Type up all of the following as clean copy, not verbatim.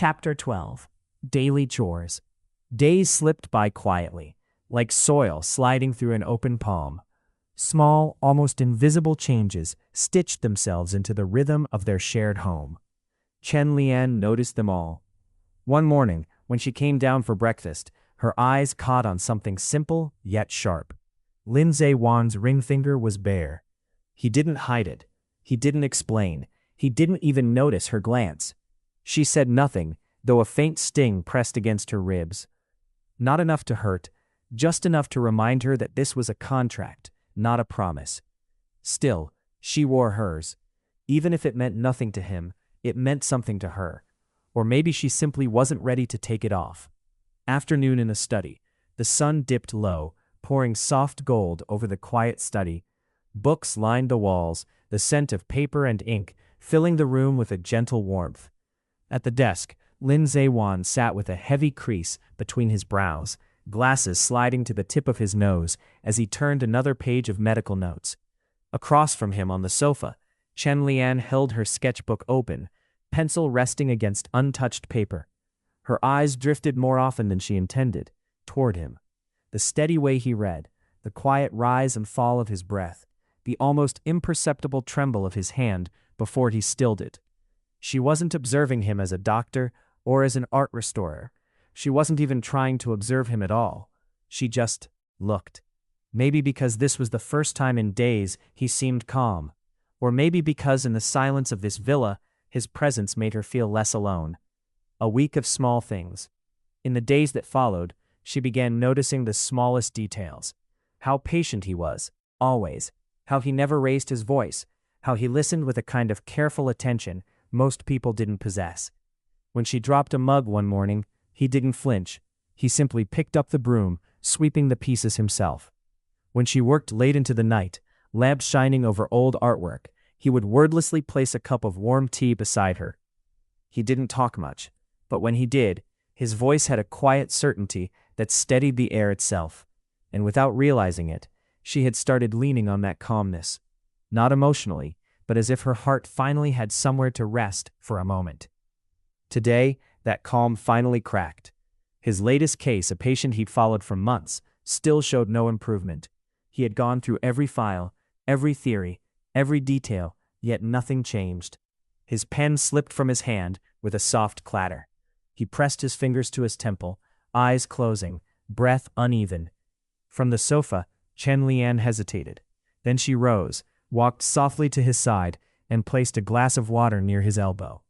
Chapter 12. Daily Chores. Days slipped by quietly, like soil sliding through an open palm. Small, almost invisible changes stitched themselves into the rhythm of their shared home. Lian noticed them all. One morning, when she came down for breakfast, her eyes caught on something simple yet sharp. Zeyuan's ring finger was bare. He didn't hide it. He didn't explain. He didn't even notice her glance. She said nothing, though a faint sting pressed against her ribs. Not enough to hurt, just enough to remind her that this was a contract, not a promise. Still, she wore hers. Even if it meant nothing to him, it meant something to her. Or maybe she simply wasn't ready to take it off. Afternoon in the study. The sun dipped low, pouring soft gold over the quiet study. Books lined the walls, the scent of paper and ink filling the room with a gentle warmth. At the desk, Zeyuan sat with a heavy crease between his brows, glasses sliding to the tip of his nose as he turned another page of medical notes. Across from him on the sofa, Lian held her sketchbook open, pencil resting against untouched paper. Her eyes drifted more often than she intended, toward him. The steady way he read, the quiet rise and fall of his breath, the almost imperceptible tremble of his hand before he stilled it. She wasn't observing him as a doctor or as an art restorer. She wasn't even trying to observe him at all. She just looked. Maybe because this was the first time in days he seemed calm. Or maybe because in the silence of this villa, his presence made her feel less alone. A week of small things. In the days that followed, she began noticing the smallest details. How patient he was, always. How he never raised his voice. How he listened with a kind of careful attention most people didn't possess. When she dropped a mug one morning, he didn't flinch. He simply picked up the broom, sweeping the pieces himself. When she worked late into the night, lamps shining over old artwork, he would wordlessly place a cup of warm tea beside her. He didn't talk much, but when he did, his voice had a quiet certainty that steadied the air itself. And without realizing it, she had started leaning on that calmness. Not emotionally, but as if her heart finally had somewhere to rest for a moment. Today, that calm finally cracked. His latest case, a patient he'd followed for months, still showed no improvement. He had gone through every file, every theory, every detail, yet nothing changed. His pen slipped from his hand with a soft clatter. He pressed his fingers to his temple, eyes closing, breath uneven. From the sofa, Lian hesitated. Then she rose, walked softly to his side, and placed a glass of water near his elbow.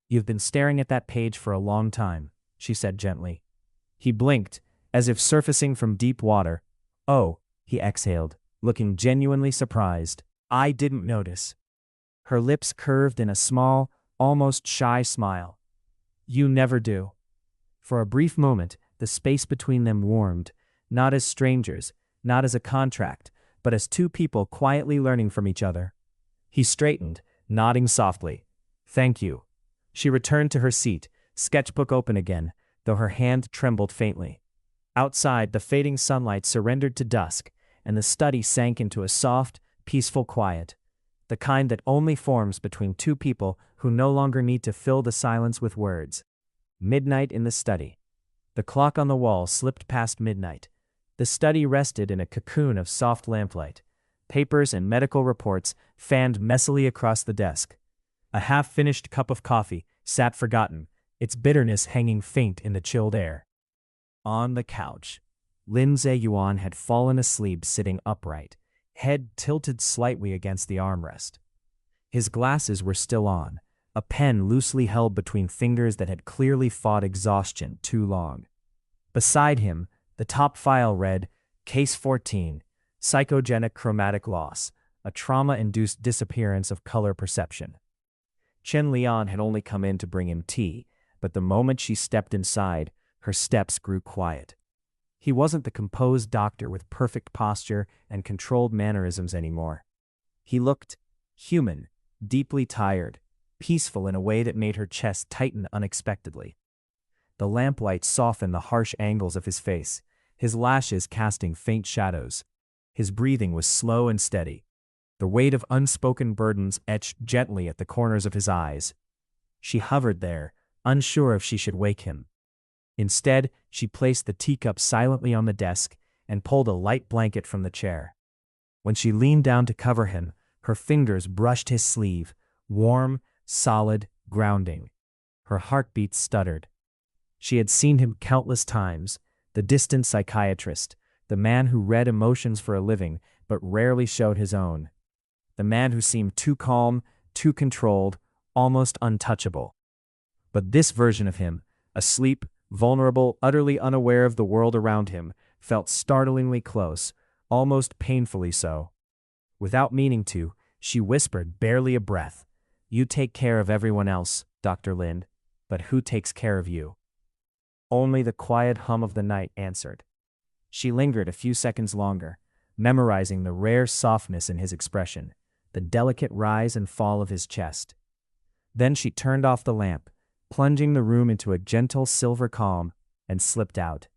"You've been staring at that page for a long time," she said gently. He blinked, as if surfacing from deep water. "Oh," he exhaled, looking genuinely surprised. "I didn't notice." Her lips curved in a small, almost shy smile. "You never do." For a brief moment, the space between them warmed, not as strangers, not as a contract, but as two people quietly learning from each other. He straightened, nodding softly. "Thank you." She returned to her seat, sketchbook open again, though her hand trembled faintly. Outside, the fading sunlight surrendered to dusk, and the study sank into a soft, peaceful quiet, the kind that only forms between two people who no longer need to fill the silence with words. Midnight in the study. The clock on the wall slipped past midnight. The study rested in a cocoon of soft lamplight. Papers and medical reports fanned messily across the desk. A half-finished cup of coffee sat forgotten, its bitterness hanging faint in the chilled air. On the couch, Zeyuan had fallen asleep sitting upright, head tilted slightly against the armrest. His glasses were still on, a pen loosely held between fingers that had clearly fought exhaustion too long. Beside him, the top file read, Case 14, Psychogenic Chromatic Loss, a trauma-induced disappearance of color perception. Lian had only come in to bring him tea, but the moment she stepped inside, her steps grew quiet. He wasn't the composed doctor with perfect posture and controlled mannerisms anymore. He looked human, deeply tired, peaceful in a way that made her chest tighten unexpectedly. The lamplight softened the harsh angles of his face, his lashes casting faint shadows. His breathing was slow and steady. The weight of unspoken burdens etched gently at the corners of his eyes. She hovered there, unsure if she should wake him. Instead, she placed the teacup silently on the desk and pulled a light blanket from the chair. When she leaned down to cover him, her fingers brushed his sleeve, warm, solid, grounding. Her heartbeat stuttered. She had seen him countless times, the distant psychiatrist, the man who read emotions for a living but rarely showed his own. The man who seemed too calm, too controlled, almost untouchable. But this version of him, asleep, vulnerable, utterly unaware of the world around him, felt startlingly close, almost painfully so. Without meaning to, she whispered, barely a breath, "You take care of everyone else, Dr. Lind, but who takes care of you?" Only the quiet hum of the night answered. She lingered a few seconds longer, memorizing the rare softness in his expression, the delicate rise and fall of his chest. Then she turned off the lamp, plunging the room into a gentle silver calm, and slipped out.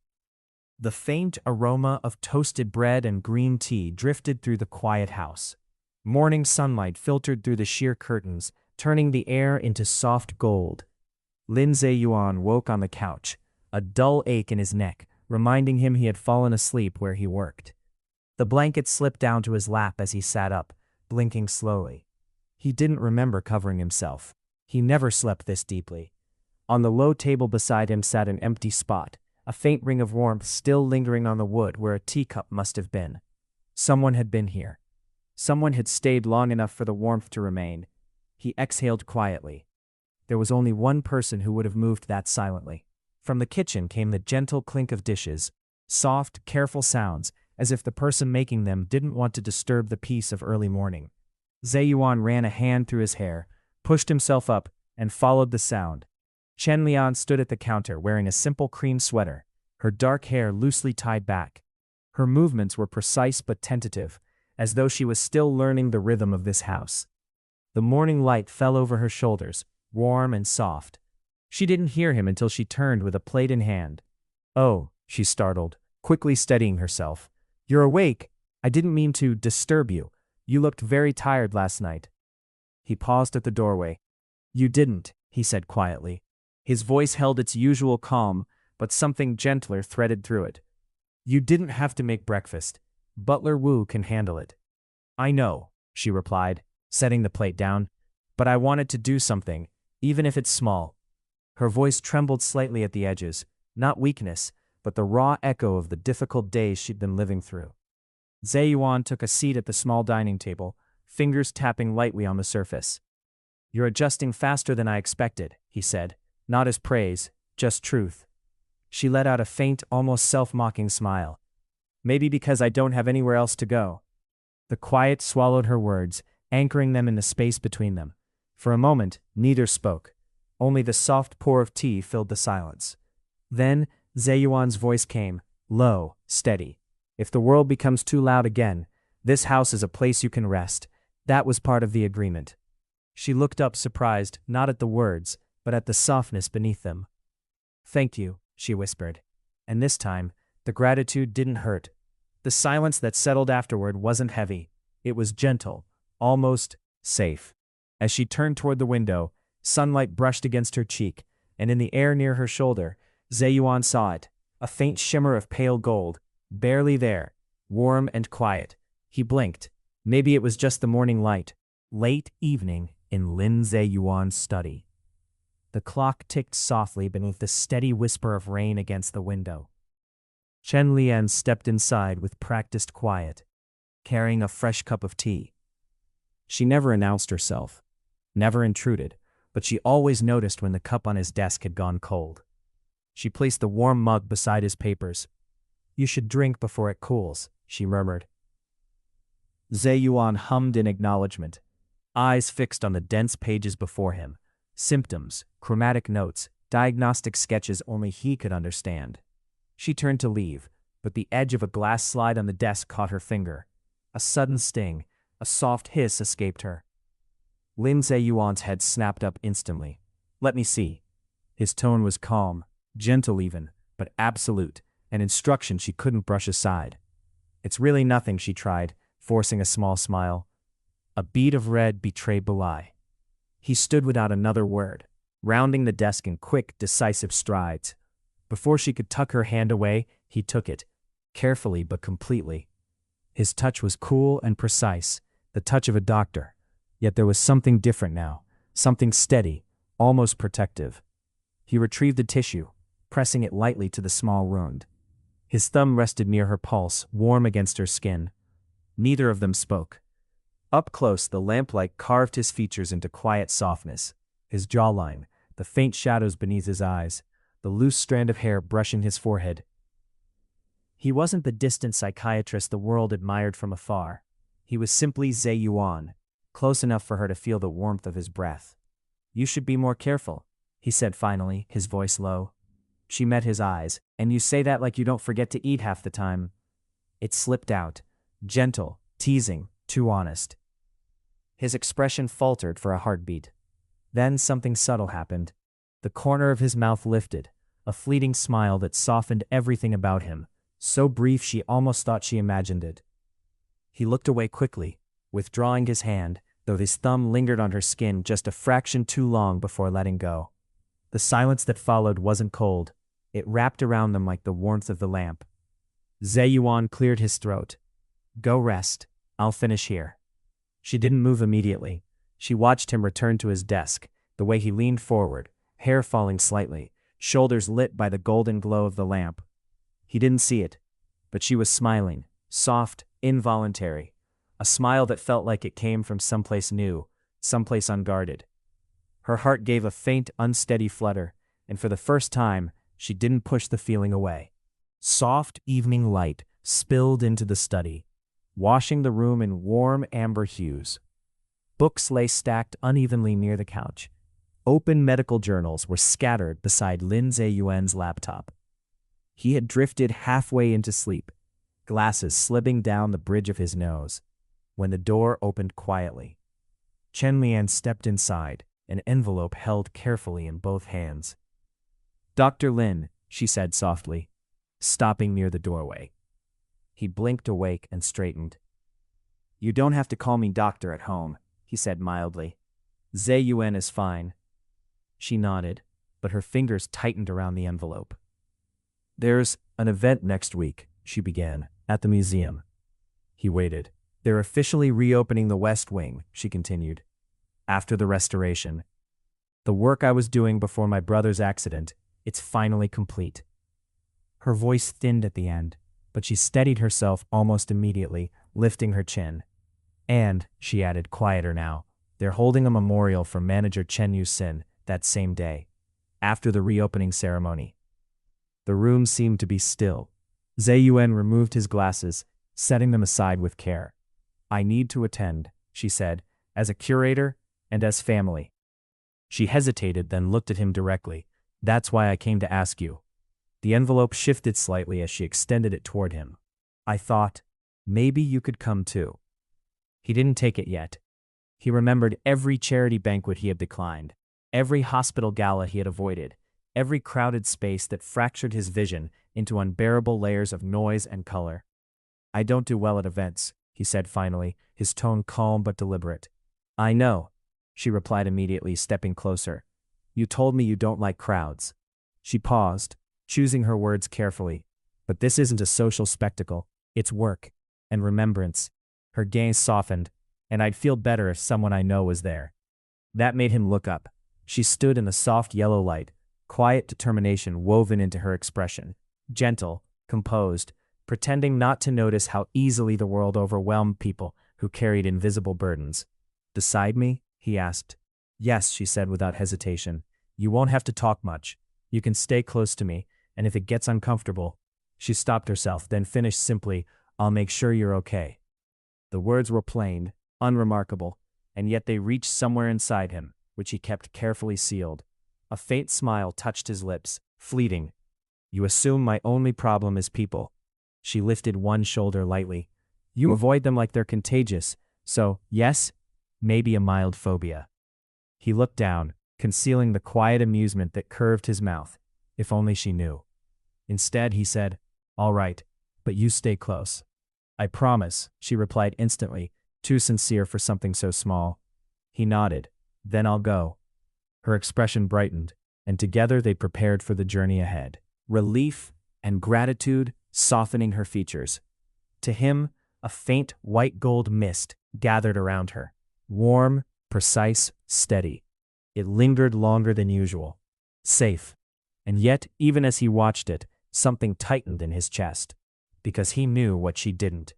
The faint aroma of toasted bread and green tea drifted through the quiet house. Morning sunlight filtered through the sheer curtains, turning the air into soft gold. Zeyuan woke on the couch, a dull ache in his neck, reminding him he had fallen asleep where he worked. The blanket slipped down to his lap as he sat up, blinking slowly. He didn't remember covering himself. He never slept this deeply. On the low table beside him sat an empty spot, a faint ring of warmth still lingering on the wood where a teacup must have been. Someone had been here. Someone had stayed long enough for the warmth to remain. He exhaled quietly. There was only one person who would have moved that silently. From the kitchen came the gentle clink of dishes, soft, careful sounds, as if the person making them didn't want to disturb the peace of early morning. Zeyuan ran a hand through his hair, pushed himself up, and followed the sound. Lian stood at the counter wearing a simple cream sweater, her dark hair loosely tied back. Her movements were precise but tentative, as though she was still learning the rhythm of this house. The morning light fell over her shoulders, warm and soft. She didn't hear him until she turned with a plate in hand. "Oh," she startled, quickly steadying herself. "You're awake. I didn't mean to disturb you. You looked very tired last night." He paused at the doorway. "You didn't," he said quietly. His voice held its usual calm, but something gentler threaded through it. "You didn't have to make breakfast. Butler Wu can handle it." "I know," she replied, setting the plate down, "but I wanted to do something, even if it's small." Her voice trembled slightly at the edges, not weakness, but the raw echo of the difficult days she'd been living through. Zeyuan took a seat at the small dining table, fingers tapping lightly on the surface. "You're adjusting faster than I expected," he said, not as praise, just truth. She let out a faint, almost self-mocking smile. "Maybe because I don't have anywhere else to go." The quiet swallowed her words, anchoring them in the space between them. For a moment, neither spoke. Only the soft pour of tea filled the silence. Then, Zeyuan's voice came, low, steady. "If the world becomes too loud again, this house is a place you can rest. That was part of the agreement." She looked up surprised, not at the words, but at the softness beneath them. "Thank you," she whispered. And this time, the gratitude didn't hurt. The silence that settled afterward wasn't heavy. It was gentle, almost safe. As she turned toward the window, sunlight brushed against her cheek, and in the air near her shoulder, Zeyuan saw it, a faint shimmer of pale gold, barely there, warm and quiet. He blinked. Maybe it was just the morning light. Late evening in Lin Zeyuan's study. The clock ticked softly beneath the steady whisper of rain against the window. Lian stepped inside with practiced quiet, carrying a fresh cup of tea. She never announced herself, never intruded, but she always noticed when the cup on his desk had gone cold. She placed the warm mug beside his papers. "You should drink before it cools," she murmured. Zeyuan hummed in acknowledgement, eyes fixed on the dense pages before him. Symptoms, chromatic notes, diagnostic sketches only he could understand. She turned to leave, but the edge of a glass slide on the desk caught her finger. A sudden sting, a soft hiss escaped her. Lin Zeyuan's head snapped up instantly. "Let me see." His tone was calm, gentle even, but absolute, an instruction she couldn't brush aside. "It's really nothing," she tried, forcing a small smile. A bead of red betrayed the lie. He stood without another word. rounding the desk in quick, decisive strides. Before she could tuck her hand away, he took it, carefully but completely. His touch was cool and precise, the touch of a doctor. Yet there was something different now, something steady, almost protective. He retrieved the tissue, pressing it lightly to the small wound. His thumb rested near her pulse, warm against her skin. Neither of them spoke. Up close, the lamplight carved his features into quiet softness. His jawline, the faint shadows beneath his eyes, the loose strand of hair brushing his forehead. He wasn't the distant psychiatrist the world admired from afar. He was simply Zeyuan, close enough for her to feel the warmth of his breath. "You should be more careful," he said finally, his voice low. She met his eyes. "And you say that like you don't forget to eat half the time." It slipped out, gentle, teasing, too honest. His expression faltered for a heartbeat. Then something subtle happened. The corner of his mouth lifted, a fleeting smile that softened everything about him, so brief she almost thought she imagined it. He looked away quickly, withdrawing his hand, though his thumb lingered on her skin just a fraction too long before letting go. The silence that followed wasn't cold. It wrapped around them like the warmth of the lamp. Zeyuan cleared his throat. "Go rest. I'll finish here." She didn't move immediately. She watched him return to his desk, the way he leaned forward, hair falling slightly, shoulders lit by the golden glow of the lamp. He didn't see it, but she was smiling, soft, involuntary, a smile that felt like it came from someplace new, someplace unguarded. Her heart gave a faint, unsteady flutter, and for the first time, she didn't push the feeling away. Soft evening light spilled into the study, washing the room in warm amber hues. Books lay stacked unevenly near the couch. Open medical journals were scattered beside Lin Zeyuan's laptop. He had drifted halfway into sleep, glasses slipping down the bridge of his nose, when the door opened quietly. Lian stepped inside, an envelope held carefully in both hands. "Dr. Lin," she said softly, stopping near the doorway. He blinked awake and straightened. "You don't have to call me doctor at home," he said mildly. "Zeyuan is fine." She nodded, but her fingers tightened around the envelope. "There's an event next week," she began, "at the museum." He waited. "They're officially reopening the West Wing," she continued, "after the restoration. The work I was doing before my brother's accident, it's finally complete." Her voice thinned at the end, but she steadied herself almost immediately, lifting her chin. "And," she added, quieter now, "they're holding a memorial for manager Chen Yusin that same day, after the reopening ceremony." The room seemed to be still. Zeyuan removed his glasses, setting them aside with care. "I need to attend," she said, "as a curator and as family." She hesitated, then looked at him directly. "That's why I came to ask you." The envelope shifted slightly as she extended it toward him. "I thought, maybe you could come too." He didn't take it yet. He remembered every charity banquet he had declined, every hospital gala he had avoided, every crowded space that fractured his vision into unbearable layers of noise and color. "I don't do well at events," he said finally, his tone calm but deliberate. "I know," she replied immediately, stepping closer. "You told me you don't like crowds." She paused, choosing her words carefully. "But this isn't a social spectacle. It's work and remembrance." Her gaze softened, "And I'd feel better if someone I know was there." That made him look up. She stood in the soft yellow light, quiet determination woven into her expression, gentle, composed, pretending not to notice how easily the world overwhelmed people who carried invisible burdens. "Beside me?" he asked. "Yes," she said without hesitation. "You won't have to talk much. You can stay close to me, and if it gets uncomfortable..." She stopped herself, then finished simply, "I'll make sure you're okay." The words were plain, unremarkable, and yet they reached somewhere inside him, which he kept carefully sealed. A faint smile touched his lips, fleeting. "You assume my only problem is people." She lifted one shoulder lightly. "You avoid them like they're contagious, so, yes, maybe a mild phobia." He looked down, concealing the quiet amusement that curved his mouth. If only she knew. Instead, he said, "All right, but you stay close." "I promise," she replied instantly, too sincere for something so small. He nodded. "Then I'll go." Her expression brightened, and together they prepared for the journey ahead. Relief and gratitude softening her features. To him, a faint white gold mist gathered around her. Warm, precise, steady. It lingered longer than usual. Safe. And yet, even as he watched it, something tightened in his chest. Because he knew what she didn't.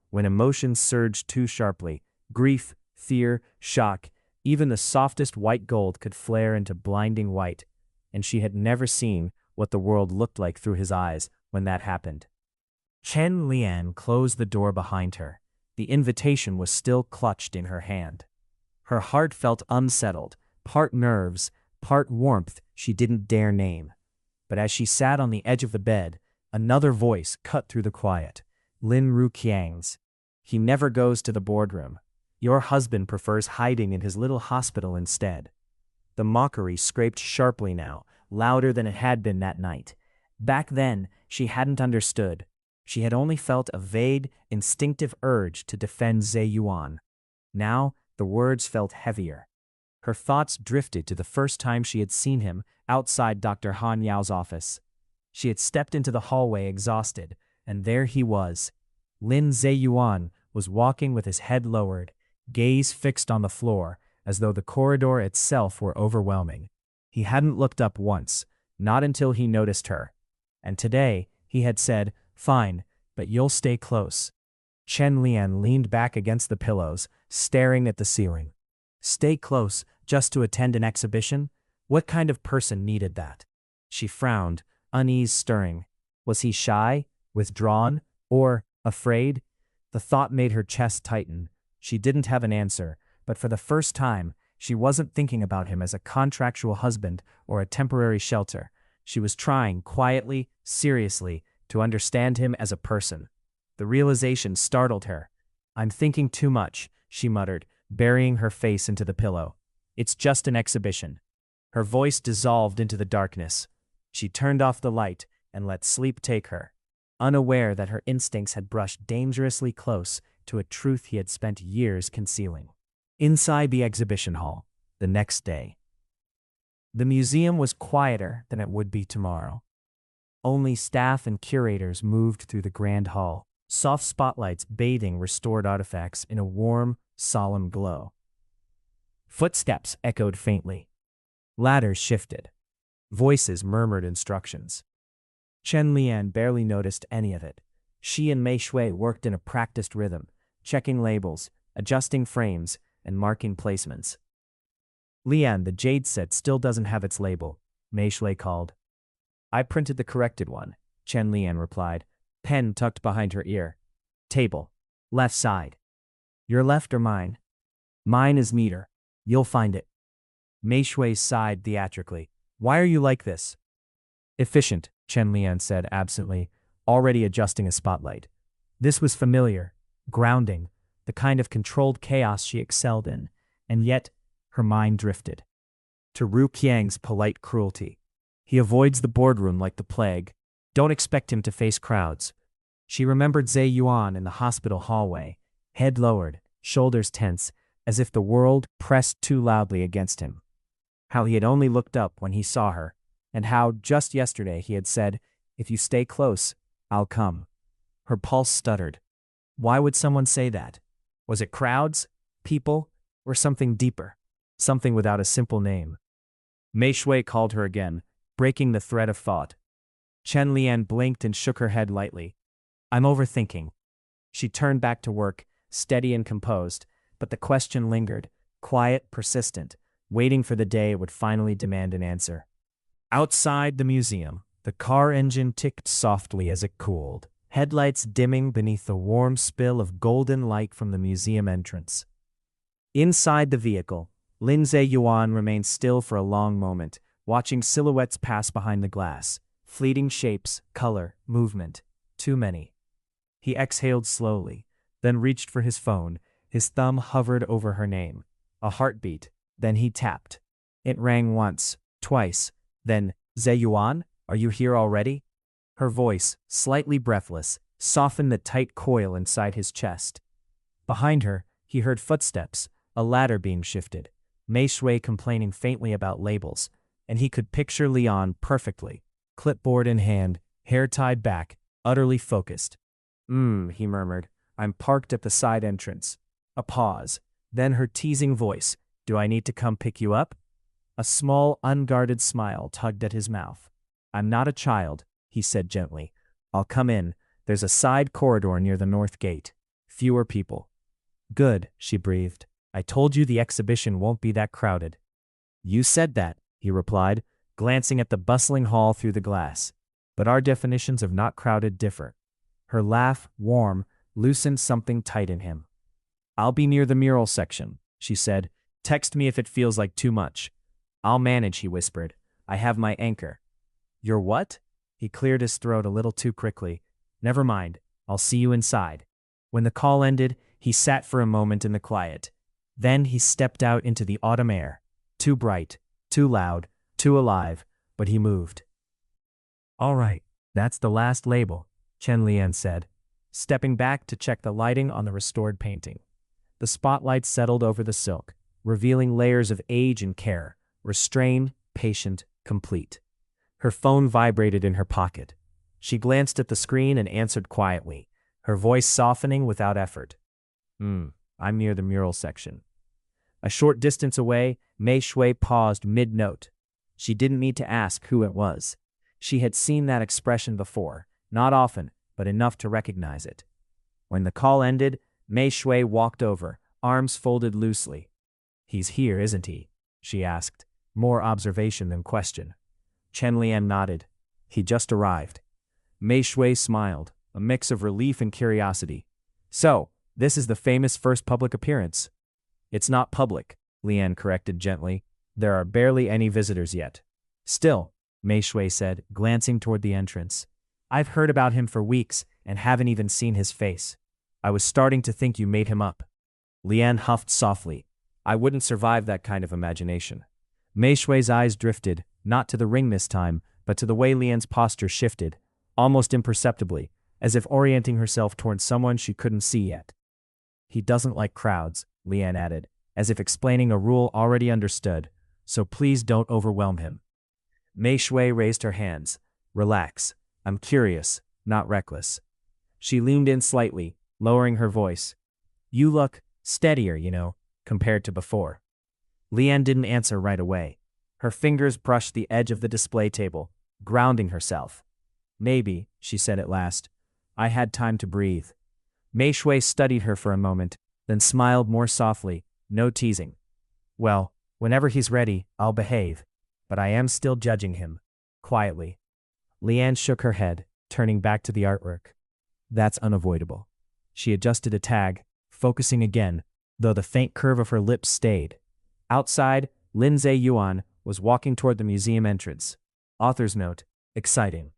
When emotions surged too sharply, grief, fear, shock, even the softest white gold could flare into blinding white, and she had never seen what the world looked like through his eyes when that happened. Chen Lian closed the door behind her. The invitation was still clutched in her hand. Her heart felt unsettled, part nerves, part warmth she didn't dare name. But as she sat on the edge of the bed, another voice cut through the quiet. Lin Ruqiang's. He never goes to the boardroom. Your husband prefers hiding in his little hospital instead. The mockery scraped sharply now, louder than it had been that night. Back then, she hadn't understood. She had only felt a vague, instinctive urge to defend Zeyuan. Now, the words felt heavier. Her thoughts drifted to the first time she had seen him outside Dr. Han Yao's office. She had stepped into the hallway exhausted, and there he was. Lin Zeyuan was walking with his head lowered, gaze fixed on the floor, as though the corridor itself were overwhelming. He hadn't looked up once, not until he noticed her. And today, he had said, "Fine, but you'll stay close." Chen Lian leaned back against the pillows, staring at the ceiling. Stay close just to attend an exhibition? What kind of person needed that? She frowned, unease stirring. Was he shy, withdrawn, or afraid? The thought made her chest tighten. She didn't have an answer, but for the first time, she wasn't thinking about him as a contractual husband or a temporary shelter. She was trying, quietly, seriously, to understand him as a person. The realization startled her. "I'm thinking too much," she muttered, burying her face into the pillow. "It's just an exhibition." Her voice dissolved into the darkness. She turned off the light and let sleep take her, unaware that her instincts had brushed dangerously close to a truth he had spent years concealing. Inside the exhibition hall, the next day. The museum was quieter than it would be tomorrow. Only staff and curators moved through the grand hall, soft spotlights bathing restored artifacts in a warm, solemn glow. Footsteps echoed faintly. Ladders shifted. Voices murmured instructions. Chen Lian barely noticed any of it. She and Mei Shui worked in a practiced rhythm, checking labels, adjusting frames, and marking placements. "Lian, the jade set still doesn't have its label," Mei Shui called. "I printed the corrected one," Chen Lian replied, pen tucked behind her ear. "Table. Left side." "Your left or mine?" "Mine is neater. You'll find it." Mei Shui sighed theatrically. "Why are you like this?" "Efficient," Chen Lian said absently, already adjusting a spotlight. This was familiar, grounding, the kind of controlled chaos she excelled in, and yet her mind drifted. To Ru Qiang's polite cruelty. He avoids the boardroom like the plague. Don't expect him to face crowds. She remembered Zeyuan in the hospital hallway, head lowered, shoulders tense, as if the world pressed too loudly against him. How he had only looked up when he saw her, and how just yesterday he had said, "If you stay close, I'll come." Her pulse stuttered. Why would someone say that? Was it crowds, people, or something deeper? Something without a simple name. Mei Shui called her again, breaking the thread of thought. Chen Lian blinked and shook her head lightly. "I'm overthinking." She turned back to work, steady and composed, but the question lingered, quiet, persistent, waiting for the day it would finally demand an answer. Outside the museum, the car engine ticked softly as it cooled, headlights dimming beneath the warm spill of golden light from the museum entrance. Inside the vehicle, Lin Zeyuan remained still for a long moment, watching silhouettes pass behind the glass. Fleeting shapes, color, movement. Too many. He exhaled slowly, then reached for his phone. His thumb hovered over her name. A heartbeat. Then he tapped. It rang once, twice. Then, "Zeyuan, are you here already?" Her voice, slightly breathless, softened the tight coil inside his chest. Behind her, he heard footsteps, a ladder being shifted. Mei Shui complaining faintly about labels, and he could picture Lian perfectly, clipboard in hand, hair tied back, utterly focused. He murmured. I'm parked at the side entrance. A pause. Then her teasing voice. Do I need to come pick you up? A small, unguarded smile tugged at his mouth. I'm not a child, he said gently. I'll come in. There's a side corridor near the north gate. Fewer people. Good, she breathed. I told you the exhibition won't be that crowded. You said that, he replied, glancing at the bustling hall through the glass. But our definitions of not crowded differ. Her laugh, warm, loosened something tight in him. I'll be near the mural section, she said. Text me if it feels like too much. I'll manage, he whispered. I have my anchor. Your what? He cleared his throat a little too quickly. Never mind. I'll see you inside. When the call ended, he sat for a moment in the quiet. Then he stepped out into the autumn air. Too bright, too loud, too alive, but he moved. All right, that's the last label, Chen Lian said, stepping back to check the lighting on the restored painting. The spotlight settled over the silk, revealing layers of age and care, restrained, patient, complete. Her phone vibrated in her pocket. She glanced at the screen and answered quietly, her voice softening without effort. I'm near the mural section. A short distance away, Mei Shui paused mid-note. She didn't need to ask who it was. She had seen that expression before, not often, but enough to recognize it. When the call ended, Mei Shui walked over, arms folded loosely. He's here, isn't he? She asked, more observation than question. Chen Lian nodded. He just arrived. Mei Shui smiled, a mix of relief and curiosity. So, this is the famous first public appearance. It's not public, Lian corrected gently. There are barely any visitors yet. Still, Mei Shui said, glancing toward the entrance. I've heard about him for weeks and haven't even seen his face. I was starting to think you made him up. Lian huffed softly. I wouldn't survive that kind of imagination. Mei Shui's eyes drifted, not to the ring this time, but to the way Lian's posture shifted, almost imperceptibly, as if orienting herself toward someone she couldn't see yet. He doesn't like crowds, Lian added, as if explaining a rule already understood, so please don't overwhelm him. Mei Shui raised her hands. Relax. I'm curious, not reckless. She leaned in slightly, lowering her voice. You look steadier, compared to before. Lian didn't answer right away. Her fingers brushed the edge of the display table, grounding herself. Maybe, she said at last. I had time to breathe. Mei Shui studied her for a moment, then smiled more softly, no teasing. Well, whenever he's ready, I'll behave. But I am still judging him. Quietly. Lian shook her head, turning back to the artwork. That's unavoidable. She adjusted a tag, focusing again, though the faint curve of her lips stayed. Outside, Zeyuan was walking toward the museum entrance. Author's note, exciting.